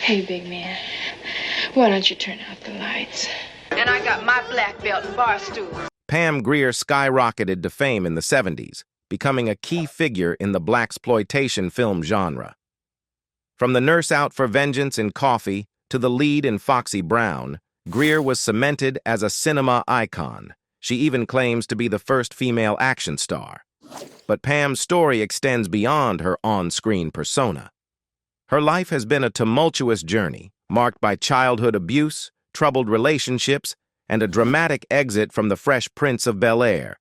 Hey, big man, why don't you turn out the lights? And I got my black belt in bar stools. Pam Grier skyrocketed to fame in the 70s, becoming a key figure in the blaxploitation film genre. From the nurse out for vengeance in Coffy to the lead in Foxy Brown, Grier was cemented as a cinema icon. She even claims to be the first female action star. But Pam's story extends beyond her on-screen persona. Her life has been a tumultuous journey, marked by childhood abuse, troubled relationships, and a dramatic exit from the Fresh Prince of Bel-Air.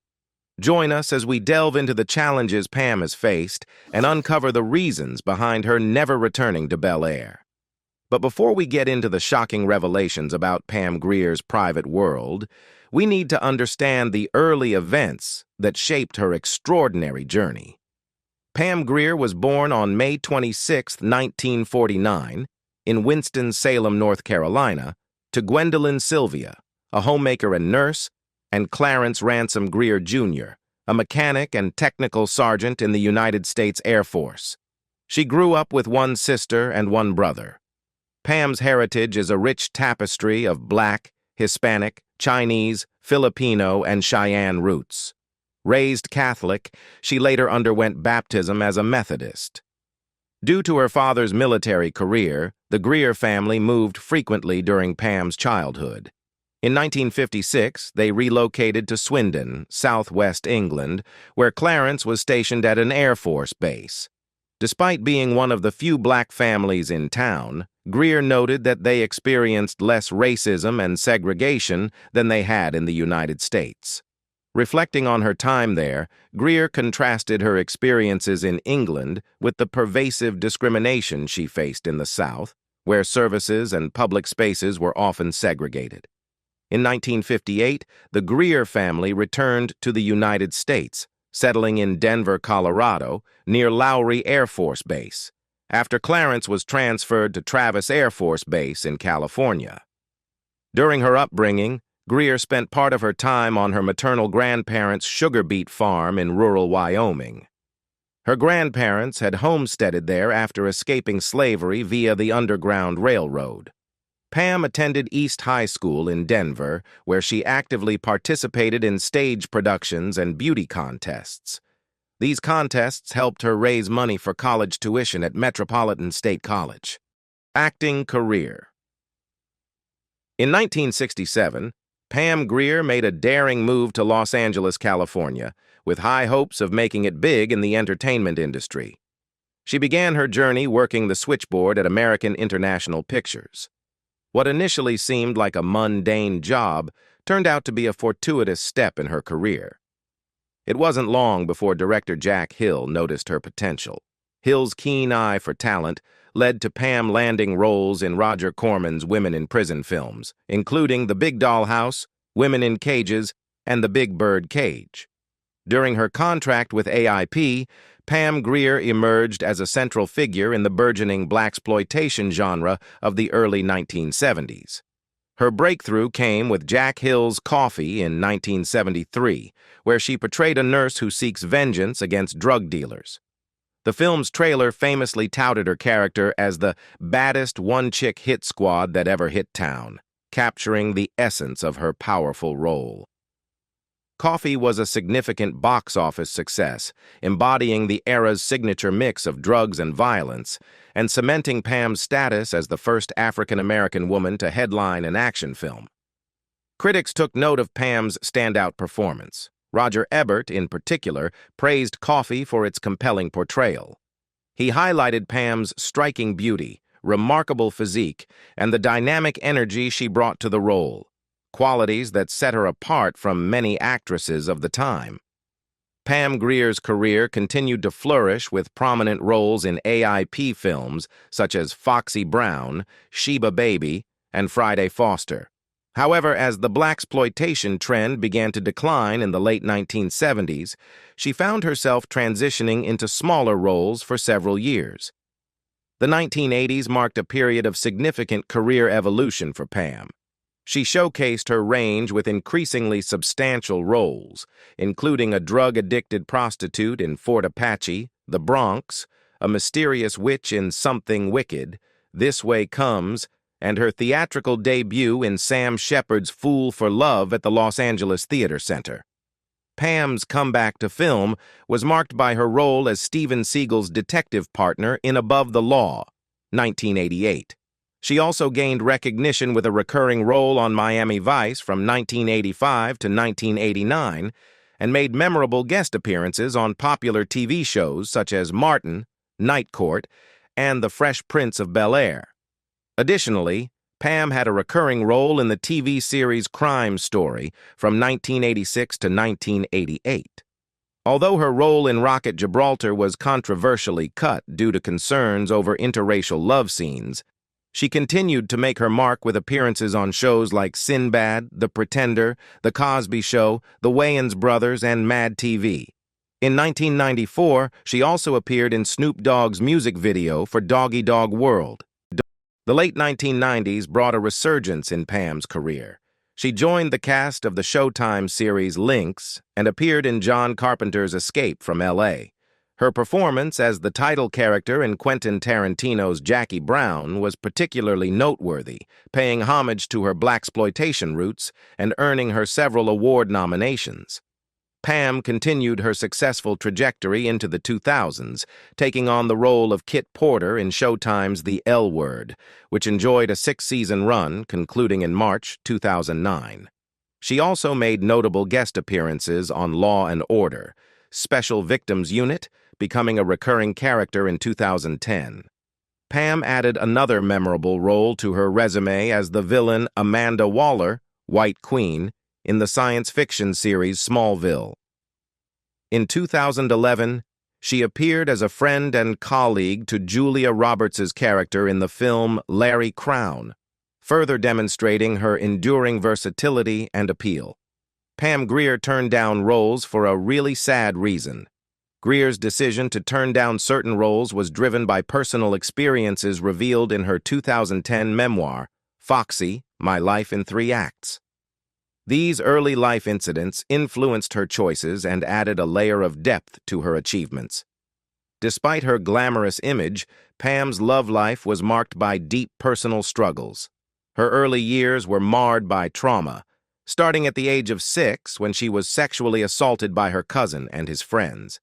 Join us as we delve into the challenges Pam has faced and uncover the reasons behind her never returning to Bel-Air. But before we get into the shocking revelations about Pam Grier's private world, we need to understand the early events that shaped her extraordinary journey. Pam Grier was born on May 26, 1949, in Winston-Salem, North Carolina, to Gwendolyn Sylvia, a homemaker and nurse, and Clarence Ransom Grier, Jr., a mechanic and technical sergeant in the United States Air Force. She grew up with one sister and one brother. Pam's heritage is a rich tapestry of Black, Hispanic, Chinese, Filipino, and Cheyenne roots. Raised Catholic, she later underwent baptism as a Methodist. Due to her father's military career, the Grier family moved frequently during Pam's childhood. In 1956, they relocated to Swindon, southwest England, where Clarence was stationed at an Air Force base. Despite being one of the few black families in town, Grier noted that they experienced less racism and segregation than they had in the United States. Reflecting on her time there, Grier contrasted her experiences in England with the pervasive discrimination she faced in the South, where services and public spaces were often segregated. In 1958, the Grier family returned to the United States, settling in Denver, Colorado, near Lowry Air Force Base, after Clarence was transferred to Travis Air Force Base in California. During her upbringing, Grier spent part of her time on her maternal grandparents' sugar beet farm in rural Wyoming. Her grandparents had homesteaded there after escaping slavery via the Underground Railroad. Pam attended East High School in Denver, where she actively participated in stage productions and beauty contests. These contests helped her raise money for college tuition at Metropolitan State College. Acting career. In 1967, Pam Grier made a daring move to Los Angeles, California, with high hopes of making it big in the entertainment industry. She began her journey working the switchboard at American International Pictures. What initially seemed like a mundane job turned out to be a fortuitous step in her career. It wasn't long before director Jack Hill noticed her potential. Hill's keen eye for talent led to Pam landing roles in Roger Corman's Women in Prison films, including The Big Doll House, Women in Cages, and The Big Bird Cage. During her contract with AIP, Pam Grier emerged as a central figure in the burgeoning blaxploitation genre of the early 1970s. Her breakthrough came with Jack Hill's Coffy in 1973, where she portrayed a nurse who seeks vengeance against drug dealers. The film's trailer famously touted her character as the baddest one-chick hit squad that ever hit town, capturing the essence of her powerful role. Coffy was a significant box office success, embodying the era's signature mix of drugs and violence, and cementing Pam's status as the first African-American woman to headline an action film. Critics took note of Pam's standout performance. Roger Ebert, in particular, praised Coffy for its compelling portrayal. He highlighted Pam's striking beauty, remarkable physique, and the dynamic energy she brought to the role, qualities that set her apart from many actresses of the time. Pam Grier's career continued to flourish with prominent roles in AIP films such as Foxy Brown, Sheba Baby, and Friday Foster. However, as the blaxploitation trend began to decline in the late 1970s, she found herself transitioning into smaller roles for several years. The 1980s marked a period of significant career evolution for Pam. She showcased her range with increasingly substantial roles, including a drug-addicted prostitute in Fort Apache, The Bronx, a mysterious witch in Something Wicked, This Way Comes, and her theatrical debut in Sam Shepard's Fool for Love at the Los Angeles Theater Center. Pam's comeback to film was marked by her role as Steven Seagal's detective partner in Above the Law, 1988. She also gained recognition with a recurring role on Miami Vice from 1985 to 1989 and made memorable guest appearances on popular TV shows such as Martin, Night Court, and The Fresh Prince of Bel-Air. Additionally, Pam had a recurring role in the TV series Crime Story from 1986 to 1988. Although her role in Rocket Gibraltar was controversially cut due to concerns over interracial love scenes, she continued to make her mark with appearances on shows like Sinbad, The Pretender, The Cosby Show, The Wayans Brothers, and Mad TV. In 1994, she also appeared in Snoop Dogg's music video for Doggy Dog World. The late 1990s brought a resurgence in Pam's career. She joined the cast of the Showtime series Lynx and appeared in John Carpenter's Escape from L.A. Her performance as the title character in Quentin Tarantino's Jackie Brown was particularly noteworthy, paying homage to her blaxploitation roots and earning her several award nominations. Pam continued her successful trajectory into the 2000s, taking on the role of Kit Porter in Showtime's The L Word, which enjoyed a 6-season run, concluding in March 2009. She also made notable guest appearances on Law and Order, Special Victims Unit, becoming a recurring character in 2010. Pam added another memorable role to her resume as the villain Amanda Waller, White Queen, in the science fiction series Smallville. In 2011, she appeared as a friend and colleague to Julia Roberts' character in the film Larry Crown, further demonstrating her enduring versatility and appeal. Pam Grier turned down roles for a really sad reason. Grier's decision to turn down certain roles was driven by personal experiences revealed in her 2010 memoir, Foxy, My Life in 3 Acts. These early life incidents influenced her choices and added a layer of depth to her achievements. Despite her glamorous image, Pam's love life was marked by deep personal struggles. Her early years were marred by trauma, starting at the age of 6 when she was sexually assaulted by her cousin and his friends.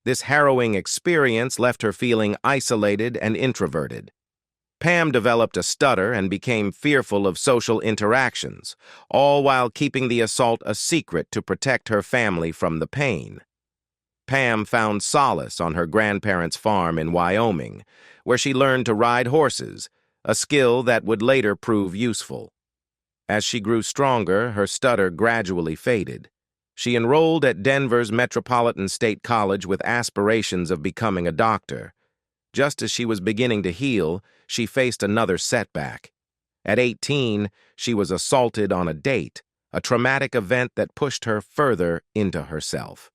This harrowing experience left her feeling isolated and introverted. Pam developed a stutter and became fearful of social interactions, all while keeping the assault a secret to protect her family from the pain. Pam found solace on her grandparents' farm in Wyoming, where she learned to ride horses, a skill that would later prove useful. As she grew stronger, her stutter gradually faded. She enrolled at Denver's Metropolitan State College with aspirations of becoming a doctor. Just as she was beginning to heal, she faced another setback. At 18, she was assaulted on a date, a traumatic event that pushed her further into herself.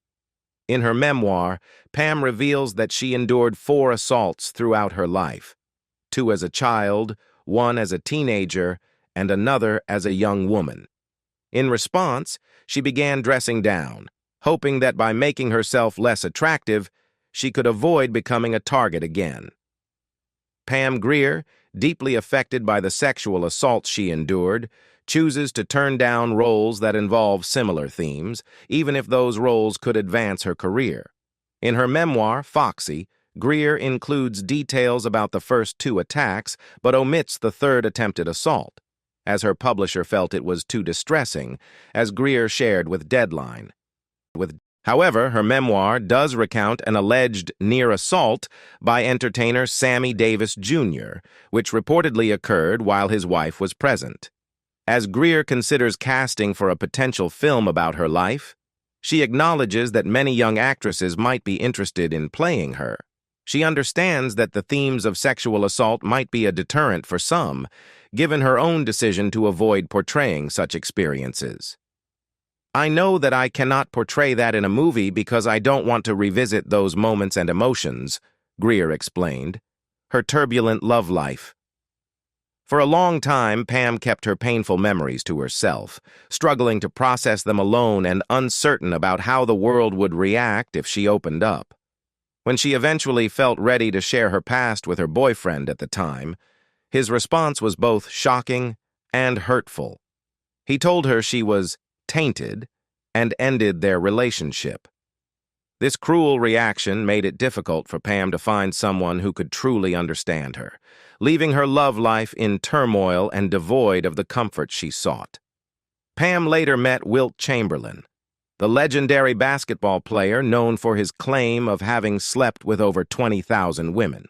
In her memoir, Pam reveals that she endured 4 assaults throughout her life, 2 as a child, 1 as a teenager, and another as a young woman. In response, she began dressing down, hoping that by making herself less attractive, she could avoid becoming a target again. Pam Grier, deeply affected by the sexual assaults she endured, chooses to turn down roles that involve similar themes, even if those roles could advance her career. In her memoir, Foxy, Grier includes details about the first 2 attacks, but omits the 3rd attempted assault, as her publisher felt it was too distressing, as Grier shared with Deadline. However, her memoir does recount an alleged near assault by entertainer Sammy Davis Jr., which reportedly occurred while his wife was present. As Grier considers casting for a potential film about her life, she acknowledges that many young actresses might be interested in playing her. She understands that the themes of sexual assault might be a deterrent for some, given her own decision to avoid portraying such experiences. I know that I cannot portray that in a movie because I don't want to revisit those moments and emotions, Grier explained. Her turbulent love life. For a long time, Pam kept her painful memories to herself, struggling to process them alone and uncertain about how the world would react if she opened up. When she eventually felt ready to share her past with her boyfriend at the time, His response was both shocking and hurtful. He told her she was tainted and ended their relationship. This cruel reaction made it difficult for Pam to find someone who could truly understand her, leaving her love life in turmoil and devoid of the comfort she sought. Pam later met Wilt Chamberlain, the legendary basketball player known for his claim of having slept with over 20,000 women.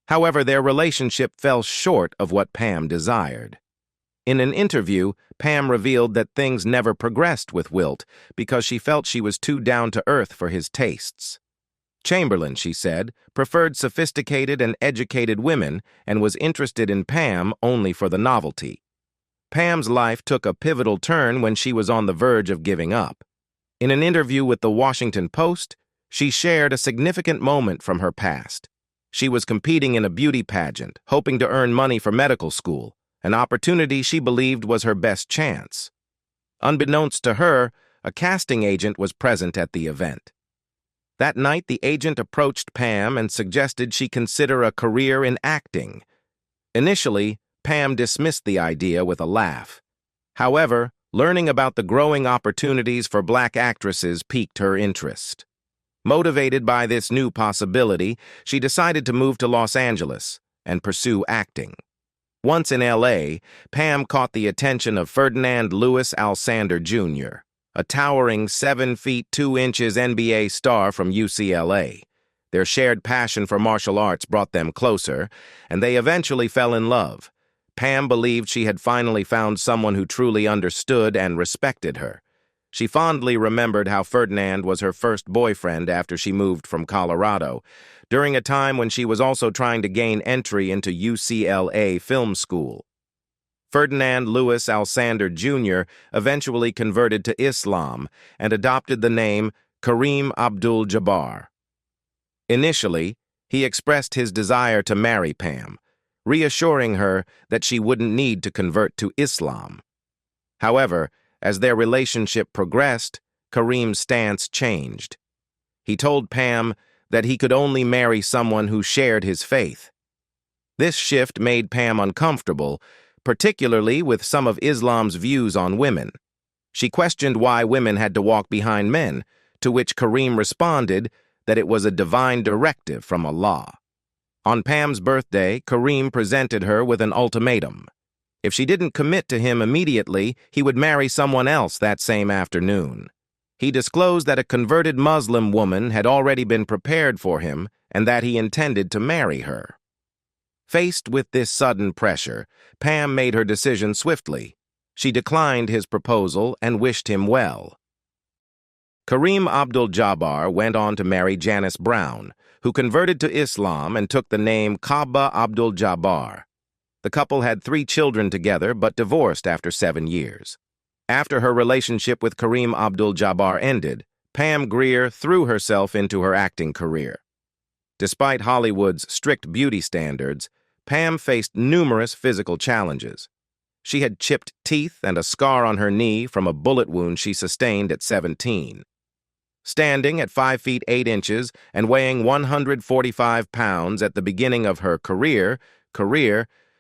However, their relationship fell short of what Pam desired. In an interview, Pam revealed that things never progressed with Wilt because she felt she was too down-to-earth for his tastes. Chamberlain, she said, preferred sophisticated and educated women and was interested in Pam only for the novelty. Pam's life took a pivotal turn when she was on the verge of giving up. In an interview with the Washington Post, she shared a significant moment from her past. She was competing in a beauty pageant, hoping to earn money for medical school, an opportunity she believed was her best chance. Unbeknownst to her, a casting agent was present at the event. That night, the agent approached Pam and suggested she consider a career in acting. Initially, Pam dismissed the idea with a laugh. However, learning about the growing opportunities for black actresses piqued her interest. Motivated by this new possibility, she decided to move to Los Angeles and pursue acting. Once in L.A., Pam caught the attention of Ferdinand Lewis Alsander Jr., a towering 7 feet 2 inches NBA star from UCLA. Their shared passion for martial arts brought them closer, and they eventually fell in love. Pam believed she had finally found someone who truly understood and respected her. She fondly remembered how Ferdinand was her first boyfriend after she moved from Colorado, during a time when she was also trying to gain entry into UCLA Film School. Ferdinand Lewis Alsander Jr. eventually converted to Islam and adopted the name Kareem Abdul-Jabbar. Initially, he expressed his desire to marry Pam, reassuring her that she wouldn't need to convert to Islam. However, as their relationship progressed, Kareem's stance changed. He told Pam that he could only marry someone who shared his faith. This shift made Pam uncomfortable, particularly with some of Islam's views on women. She questioned why women had to walk behind men, to which Kareem responded that it was a divine directive from Allah. On Pam's birthday, Kareem presented her with an ultimatum. If she didn't commit to him immediately, he would marry someone else that same afternoon. He disclosed that a converted Muslim woman had already been prepared for him and that he intended to marry her. Faced with this sudden pressure, Pam made her decision swiftly. She declined his proposal and wished him well. Kareem Abdul-Jabbar went on to marry Janice Brown, who converted to Islam and took the name Kaaba Abdul-Jabbar. The couple had 3 children together but divorced after 7 years. After her relationship with Kareem Abdul-Jabbar ended, Pam Grier threw herself into her acting career. Despite Hollywood's strict beauty standards, Pam faced numerous physical challenges. She had chipped teeth and a scar on her knee from a bullet wound she sustained at 17. Standing at 5 feet 8 inches and weighing 145 pounds at the beginning of her career,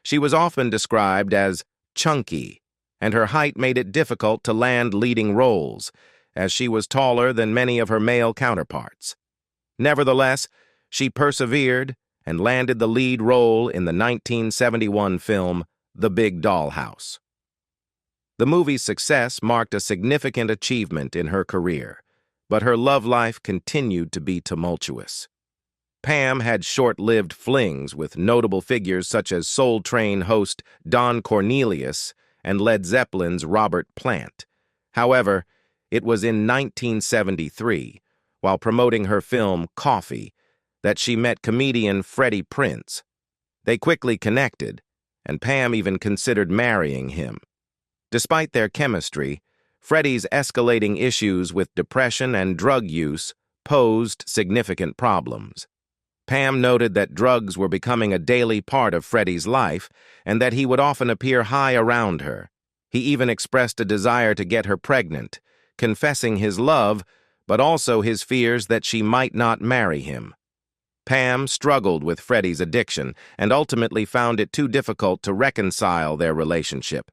she was often described as chunky, and her height made it difficult to land leading roles, as she was taller than many of her male counterparts. Nevertheless, she persevered and landed the lead role in the 1971 film The Big Dollhouse. The movie's success marked a significant achievement in her career, but her love life continued to be tumultuous. Pam had short-lived flings with notable figures such as Soul Train host Don Cornelius and Led Zeppelin's Robert Plant. However, it was in 1973, while promoting her film Coffy, that she met comedian Fresh Prince. They quickly connected, and Pam even considered marrying him. Despite their chemistry, Freddie's escalating issues with depression and drug use posed significant problems. Pam noted that drugs were becoming a daily part of Freddie's life and that he would often appear high around her. He even expressed a desire to get her pregnant, confessing his love, but also his fears that she might not marry him. Pam struggled with Freddie's addiction and ultimately found it too difficult to reconcile their relationship.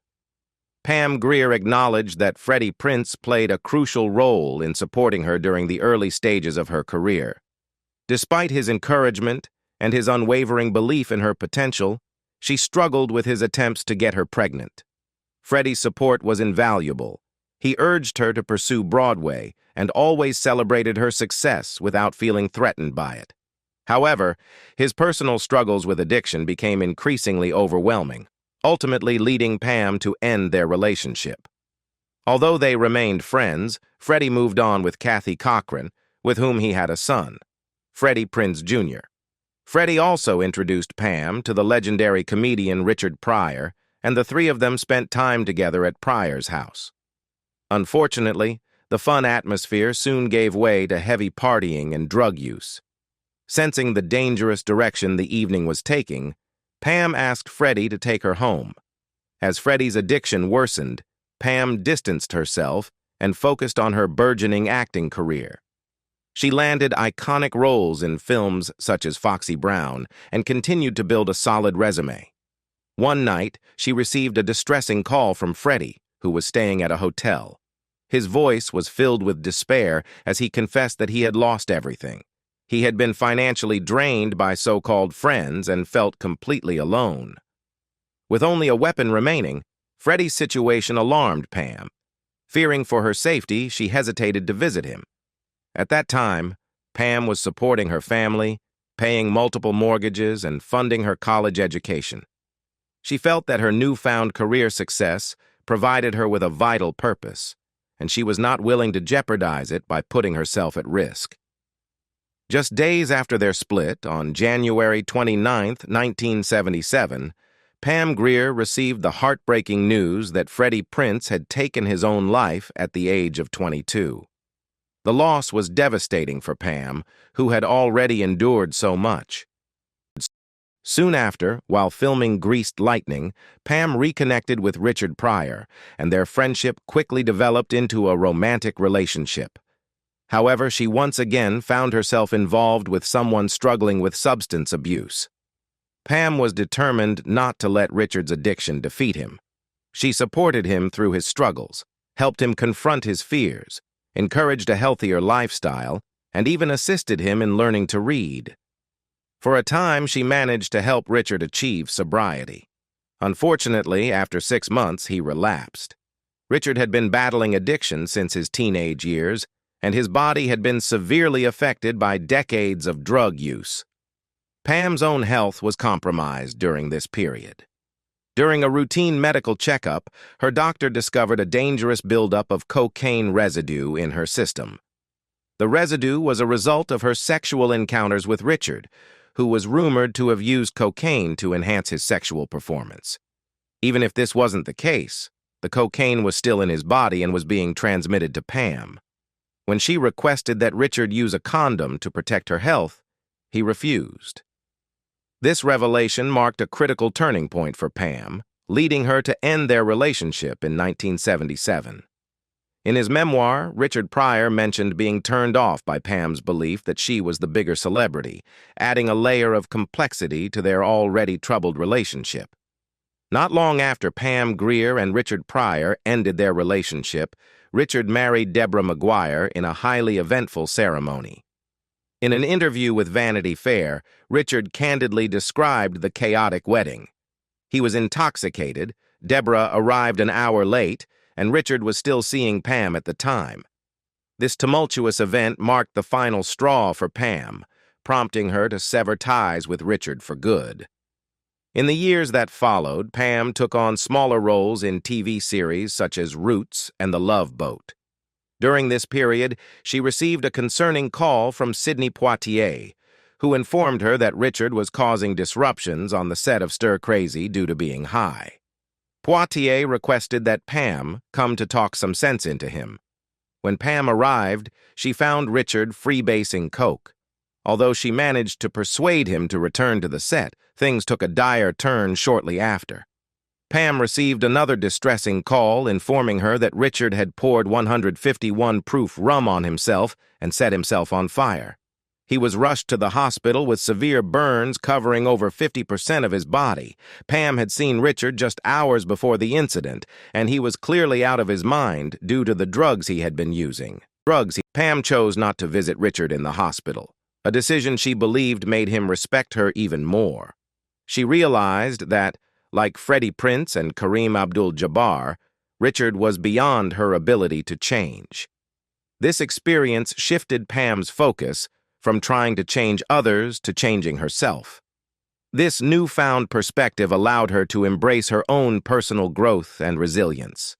Pam Grier acknowledged that Freddie Prinze played a crucial role in supporting her during the early stages of her career. Despite his encouragement and his unwavering belief in her potential, she struggled with his attempts to get her pregnant. Freddie's support was invaluable. He urged her to pursue Broadway and always celebrated her success without feeling threatened by it. However, his personal struggles with addiction became increasingly overwhelming, ultimately leading Pam to end their relationship. Although they remained friends, Freddie moved on with Kathy Cochran, with whom he had a son, Freddie Prinze Jr. Freddie also introduced Pam to the legendary comedian Richard Pryor, and the three of them spent time together at Pryor's house. Unfortunately, the fun atmosphere soon gave way to heavy partying and drug use. Sensing the dangerous direction the evening was taking, Pam asked Freddie to take her home. As Freddie's addiction worsened, Pam distanced herself and focused on her burgeoning acting career. She landed iconic roles in films such as Foxy Brown and continued to build a solid resume. One night, she received a distressing call from Freddie, who was staying at a hotel. His voice was filled with despair as he confessed that he had lost everything. He had been financially drained by so-called friends and felt completely alone. With only a weapon remaining, Freddie's situation alarmed Pam. Fearing for her safety, she hesitated to visit him. At that time, Pam was supporting her family, paying multiple mortgages, and funding her college education. She felt that her newfound career success provided her with a vital purpose, and she was not willing to jeopardize it by putting herself at risk. Just days after their split, on January 29, 1977, Pam Grier received the heartbreaking news that Freddie Prinze had taken his own life at the age of 22. The loss was devastating for Pam, who had already endured so much. Soon after, while filming Greased Lightning, Pam reconnected with Richard Pryor, and their friendship quickly developed into a romantic relationship. However, she once again found herself involved with someone struggling with substance abuse. Pam was determined not to let Richard's addiction defeat him. She supported him through his struggles, helped him confront his fears, encouraged a healthier lifestyle, and even assisted him in learning to read. For a time, she managed to help Richard achieve sobriety. Unfortunately, after 6 months, he relapsed. Richard had been battling addiction since his teenage years, and his body had been severely affected by decades of drug use. Pam's own health was compromised during this period. During a routine medical checkup, her doctor discovered a dangerous buildup of cocaine residue in her system. The residue was a result of her sexual encounters with Richard, who was rumored to have used cocaine to enhance his sexual performance. Even if this wasn't the case, the cocaine was still in his body and was being transmitted to Pam. When she requested that Richard use a condom to protect her health, he refused. This revelation marked a critical turning point for Pam, leading her to end their relationship in 1977. In his memoir, Richard Pryor mentioned being turned off by Pam's belief that she was the bigger celebrity, adding a layer of complexity to their already troubled relationship. Not long after Pam Grier and Richard Pryor ended their relationship, Richard married Deborah McGuire in a highly eventful ceremony. In an interview with Vanity Fair, Richard candidly described the chaotic wedding. He was intoxicated, Deborah arrived an hour late, and Richard was still seeing Pam at the time. This tumultuous event marked the final straw for Pam, prompting her to sever ties with Richard for good. In the years that followed, Pam took on smaller roles in TV series such as Roots and The Love Boat. During this period, she received a concerning call from Sidney Poitier, who informed her that Richard was causing disruptions on the set of Stir Crazy due to being high. Poitier requested that Pam come to talk some sense into him. When Pam arrived, she found Richard freebasing coke. Although she managed to persuade him to return to the set, things took a dire turn shortly after. Pam received another distressing call informing her that Richard had poured 151 proof rum on himself and set himself on fire. He was rushed to the hospital with severe burns covering over 50% of his body. Pam had seen Richard just hours before the incident, and he was clearly out of his mind due to the drugs he had been using. Pam chose not to visit Richard in the hospital, a decision she believed made him respect her even more. She realized that, like Freddie Prinze and Kareem Abdul-Jabbar, Richard was beyond her ability to change. This experience shifted Pam's focus from trying to change others to changing herself. This newfound perspective allowed her to embrace her own personal growth and resilience.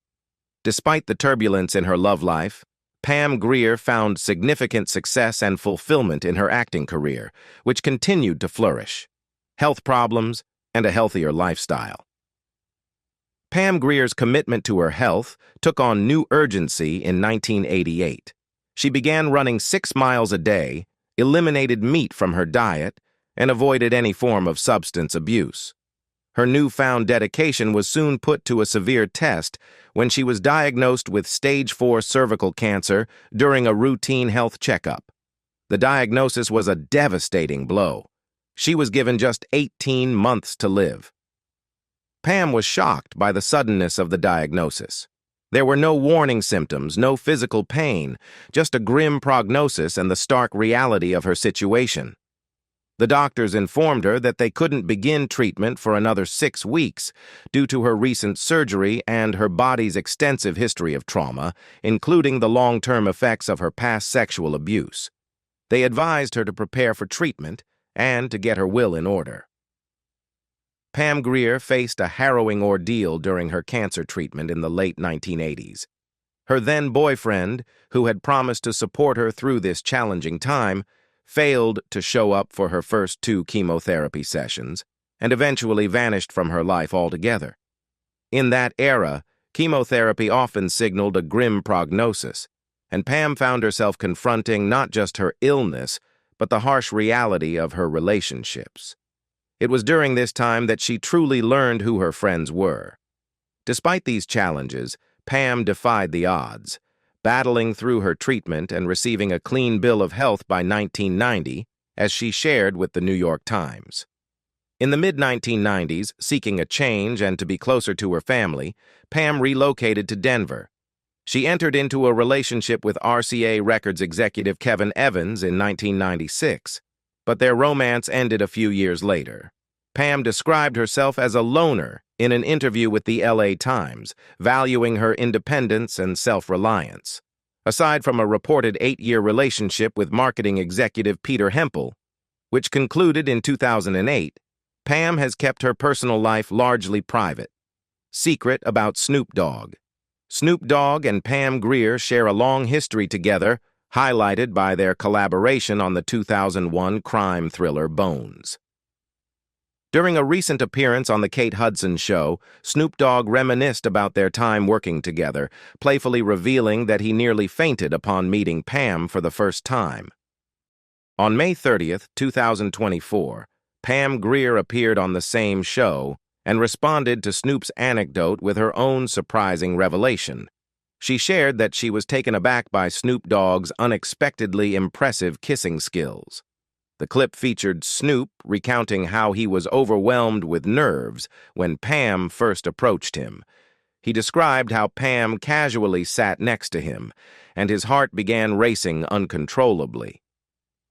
Despite the turbulence in her love life, Pam Grier found significant success and fulfillment in her acting career, which continued to flourish. Health problems and a healthier lifestyle. Pam Grier's commitment to her health took on new urgency in 1988. She began running 6 miles a day, eliminated meat from her diet, and avoided any form of substance abuse. Her newfound dedication was soon put to a severe test when she was diagnosed with stage 4 cervical cancer during a routine health checkup. The diagnosis was a devastating blow. She was given just 18 months to live. Pam was shocked by the suddenness of the diagnosis. There were no warning symptoms, no physical pain, just a grim prognosis and the stark reality of her situation. The doctors informed her that they couldn't begin treatment for another 6 weeks due to her recent surgery and her body's extensive history of trauma, including the long-term effects of her past sexual abuse. They advised her to prepare for treatment and to get her will in order. Pam Grier faced a harrowing ordeal during her cancer treatment in the late 1980s. Her then-boyfriend, who had promised to support her through this challenging time, failed to show up for her first 2 chemotherapy sessions and eventually vanished from her life altogether. In that era, chemotherapy often signaled a grim prognosis, and Pam found herself confronting not just her illness, but the harsh reality of her relationships. It was during this time that she truly learned who her friends were. Despite these challenges, Pam defied the odds, battling through her treatment and receiving a clean bill of health by 1990, as she shared with the New York Times. In the mid-1990s, seeking a change and to be closer to her family, Pam relocated to Denver. She entered into a relationship with RCA Records executive Kevin Evans in 1996. But their romance ended a few years later. Pam described herself as a loner in an interview with the LA Times, valuing her independence and self-reliance. Aside from a reported 8-year relationship with marketing executive Peter Hempel, which concluded in 2008, Pam has kept her personal life largely private. Secret about Snoop Dogg. Snoop Dogg and Pam Grier share a long history together, highlighted by their collaboration on the 2001 crime thriller Bones. During a recent appearance on The Kate Hudson Show, Snoop Dogg reminisced about their time working together, playfully revealing that he nearly fainted upon meeting Pam for the first time. On May 30th, 2024, Pam Grier appeared on the same show and responded to Snoop's anecdote with her own surprising revelation. She shared that she was taken aback by Snoop Dogg's unexpectedly impressive kissing skills. The clip featured Snoop recounting how he was overwhelmed with nerves when Pam first approached him. He described how Pam casually sat next to him, and his heart began racing uncontrollably.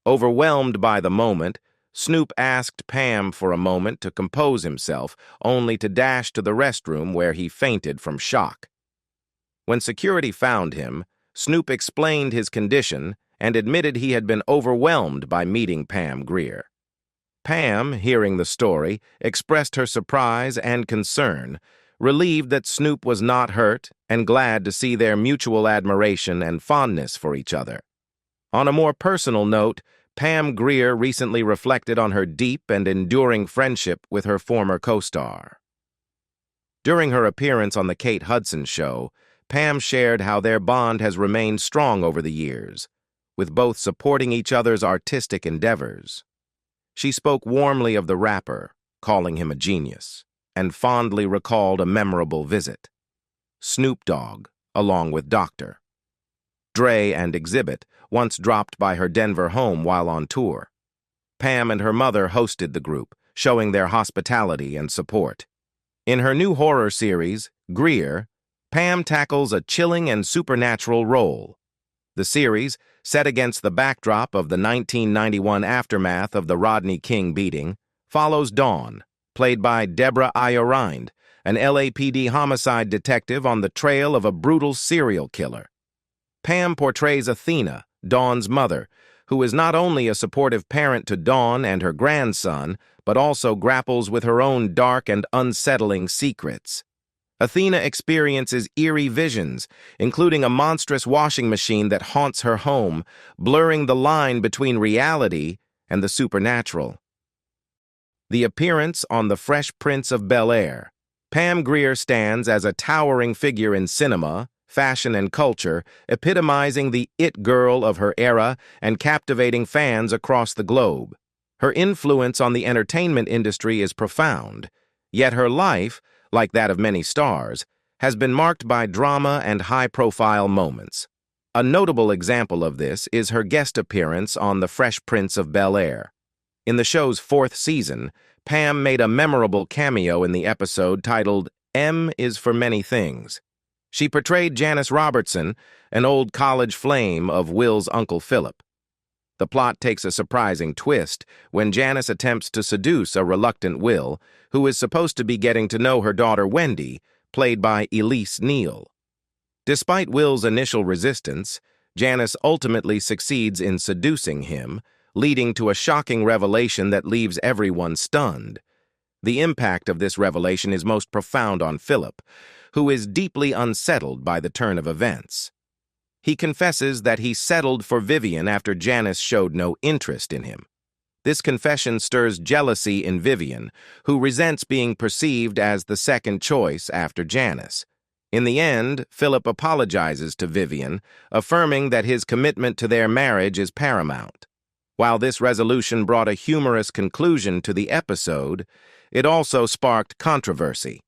Overwhelmed by the moment, Snoop asked Pam for a moment to compose himself, only to dash to the restroom where he fainted from shock. When security found him, Snoop explained his condition and admitted he had been overwhelmed by meeting Pam Grier. Pam, hearing the story, expressed her surprise and concern, relieved that Snoop was not hurt and glad to see their mutual admiration and fondness for each other. On a more personal note, Pam Grier recently reflected on her deep and enduring friendship with her former co-star. During her appearance on The Kate Hudson Show, Pam shared how their bond has remained strong over the years, with both supporting each other's artistic endeavors. She spoke warmly of the rapper, calling him a genius, and fondly recalled a memorable visit. Snoop Dogg, along with Dr. Dre and Exhibit, once dropped by her Denver home while on tour. Pam and her mother hosted the group, showing their hospitality and support. In her new horror series, Grier, Pam tackles a chilling and supernatural role. The series, set against the backdrop of the 1991 aftermath of the Rodney King beating, follows Dawn, played by Deborah Rind, an LAPD homicide detective on the trail of a brutal serial killer. Pam portrays Athena, Dawn's mother, who is not only a supportive parent to Dawn and her grandson, but also grapples with her own dark and unsettling secrets. Athena experiences eerie visions, including a monstrous washing machine that haunts her home, blurring the line between reality and the supernatural. The appearance on The Fresh Prince of Bel-Air. Pam Grier stands as a towering figure in cinema, fashion, and culture, epitomizing the it girl of her era and captivating fans across the globe. Her influence on the entertainment industry is profound, yet her life, like that of many stars, has been marked by drama and high-profile moments. A notable example of this is her guest appearance on The Fresh Prince of Bel-Air. In the show's 4th season, Pam made a memorable cameo in the episode titled M is for Many Things. She portrayed Janice Robertson, an old college flame of Will's Uncle Philip. The plot takes a surprising twist when Janice attempts to seduce a reluctant Will, who is supposed to be getting to know her daughter Wendy, played by Elise Neal. Despite Will's initial resistance, Janice ultimately succeeds in seducing him, leading to a shocking revelation that leaves everyone stunned. The impact of this revelation is most profound on Philip, who is deeply unsettled by the turn of events. He confesses that he settled for Vivian after Janice showed no interest in him. This confession stirs jealousy in Vivian, who resents being perceived as the second choice after Janice. In the end, Philip apologizes to Vivian, affirming that his commitment to their marriage is paramount. While this resolution brought a humorous conclusion to the episode, it also sparked controversy.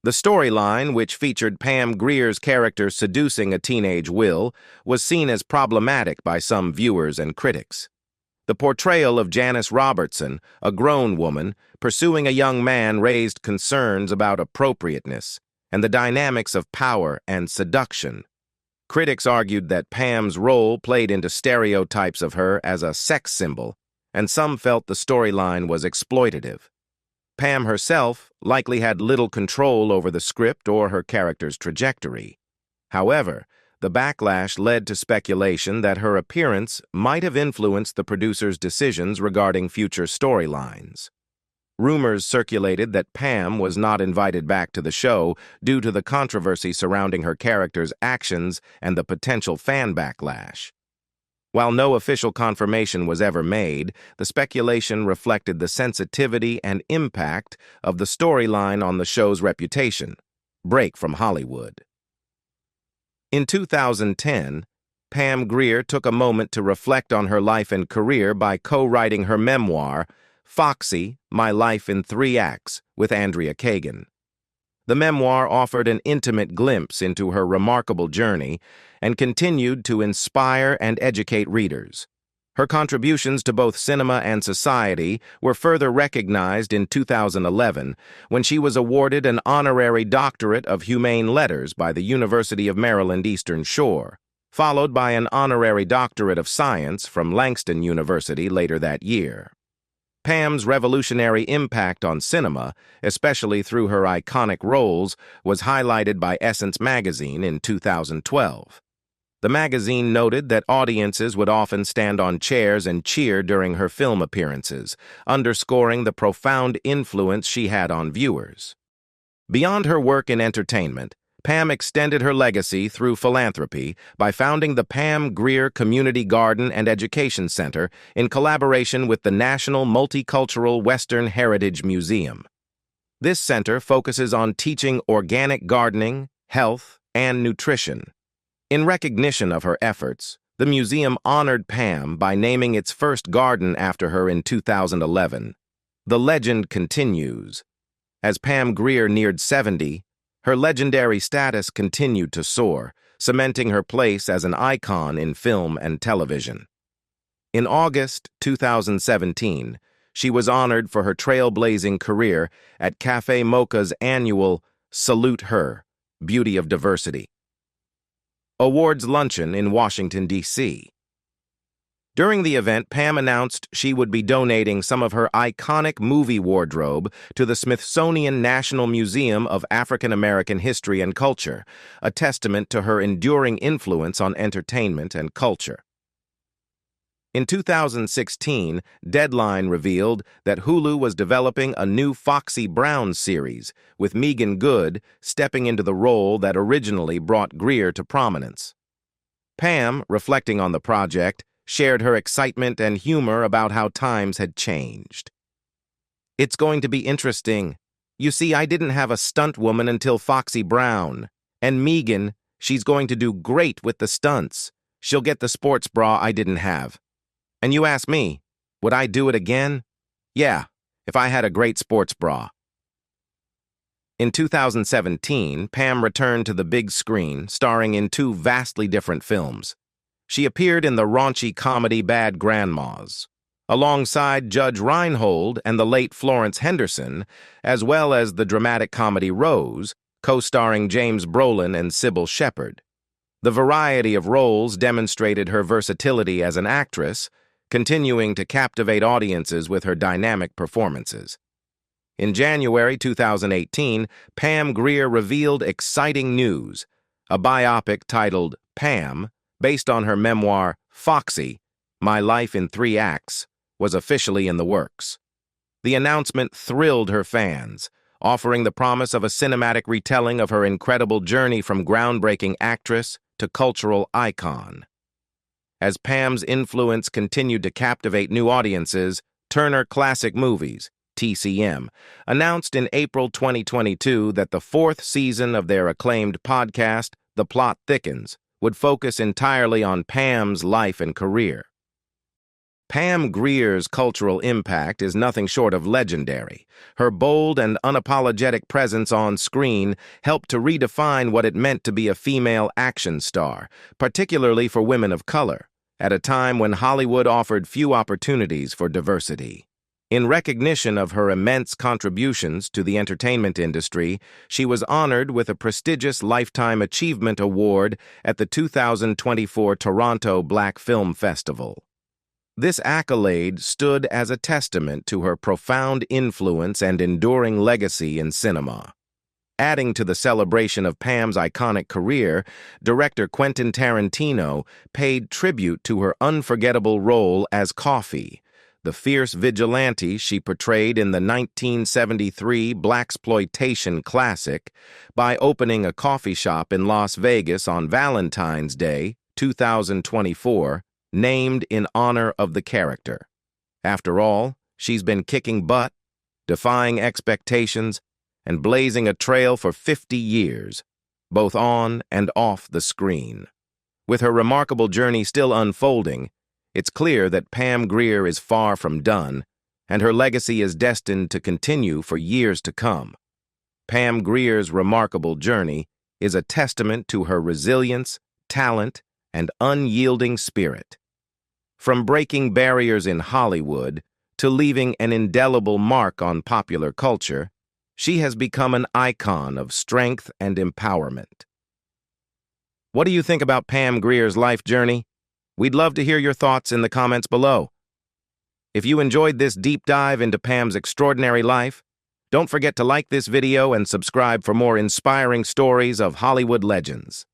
The storyline, which featured Pam Grier's character seducing a teenage Will, was seen as problematic by some viewers and critics. The portrayal of Janice Robertson, a grown woman, pursuing a young man raised concerns about appropriateness and the dynamics of power and seduction. Critics argued that Pam's role played into stereotypes of her as a sex symbol, and some felt the storyline was exploitative. Pam herself likely had little control over the script or her character's trajectory. However, the backlash led to speculation that her appearance might have influenced the producer's decisions regarding future storylines. Rumors circulated that Pam was not invited back to the show due to the controversy surrounding her character's actions and the potential fan backlash. While no official confirmation was ever made, the speculation reflected the sensitivity and impact of the storyline on the show's reputation. Break from Hollywood. In 2010, Pam Grier took a moment to reflect on her life and career by co-writing her memoir, Foxy, My Life in 3 Acts, with Andrea Kagan. The memoir offered an intimate glimpse into her remarkable journey and continued to inspire and educate readers. Her contributions to both cinema and society were further recognized in 2011 when she was awarded an honorary doctorate of humane letters by the University of Maryland Eastern Shore, followed by an honorary doctorate of science from Langston University later that year. Pam's revolutionary impact on cinema, especially through her iconic roles, was highlighted by Essence magazine in 2012. The magazine noted that audiences would often stand on chairs and cheer during her film appearances, underscoring the profound influence she had on viewers. Beyond her work in entertainment, Pam extended her legacy through philanthropy by founding the Pam Grier Community Garden and Education Center in collaboration with the National Multicultural Western Heritage Museum. This center focuses on teaching organic gardening, health, and nutrition. In recognition of her efforts, the museum honored Pam by naming its first garden after her in 2011. The legend continues. As Pam Grier neared 70, her legendary status continued to soar, cementing her place as an icon in film and television. In August 2017, she was honored for her trailblazing career at Cafe Mocha's annual Salute Her, Beauty of Diversity awards luncheon in Washington, D.C. During the event, Pam announced she would be donating some of her iconic movie wardrobe to the Smithsonian National Museum of African American History and Culture, a testament to her enduring influence on entertainment and culture. In 2016, Deadline revealed that Hulu was developing a new Foxy Brown series, with Meagan Good stepping into the role that originally brought Grier to prominence. Pam, reflecting on the project, shared her excitement and humor about how times had changed. "It's going to be interesting. You see, I didn't have a stunt woman until Foxy Brown. And Meagan, she's going to do great with the stunts. She'll get the sports bra I didn't have. And you ask me, would I do it again? Yeah, if I had a great sports bra." In 2017, Pam returned to the big screen, starring in two vastly different films. She appeared in the raunchy comedy Bad Grandmas, alongside Judge Reinhold and the late Florence Henderson, as well as the dramatic comedy Rose, co-starring James Brolin and Sybil Shepherd. The variety of roles demonstrated her versatility as an actress, continuing to captivate audiences with her dynamic performances. In January 2018, Pam Grier revealed exciting news. A biopic titled Pam, based on her memoir Foxy, My Life in 3 Acts, was officially in the works. The announcement thrilled her fans, offering the promise of a cinematic retelling of her incredible journey from groundbreaking actress to cultural icon. As Pam's influence continued to captivate new audiences, Turner Classic Movies, TCM, announced in April 2022 that the 4th season of their acclaimed podcast, The Plot Thickens, would focus entirely on Pam's life and career. Pam Grier's cultural impact is nothing short of legendary. Her bold and unapologetic presence on screen helped to redefine what it meant to be a female action star, particularly for women of color, at a time when Hollywood offered few opportunities for diversity. In recognition of her immense contributions to the entertainment industry, she was honored with a prestigious Lifetime Achievement Award at the 2024 Toronto Black Film Festival. This accolade stood as a testament to her profound influence and enduring legacy in cinema. Adding to the celebration of Pam's iconic career, director Quentin Tarantino paid tribute to her unforgettable role as Coffy, the fierce vigilante she portrayed in the 1973 blaxploitation classic, by opening a coffee shop in Las Vegas on Valentine's Day, 2024, named in honor of the character. After all, she's been kicking butt, defying expectations, and blazing a trail for 50 years, both on and off the screen. With her remarkable journey still unfolding, it's clear that Pam Grier is far from done, and her legacy is destined to continue for years to come. Pam Grier's remarkable journey is a testament to her resilience, talent, and unyielding spirit. From breaking barriers in Hollywood to leaving an indelible mark on popular culture, she has become an icon of strength and empowerment. What do you think about Pam Grier's life journey? We'd love to hear your thoughts in the comments below. If you enjoyed this deep dive into Pam's extraordinary life, don't forget to like this video and subscribe for more inspiring stories of Hollywood legends.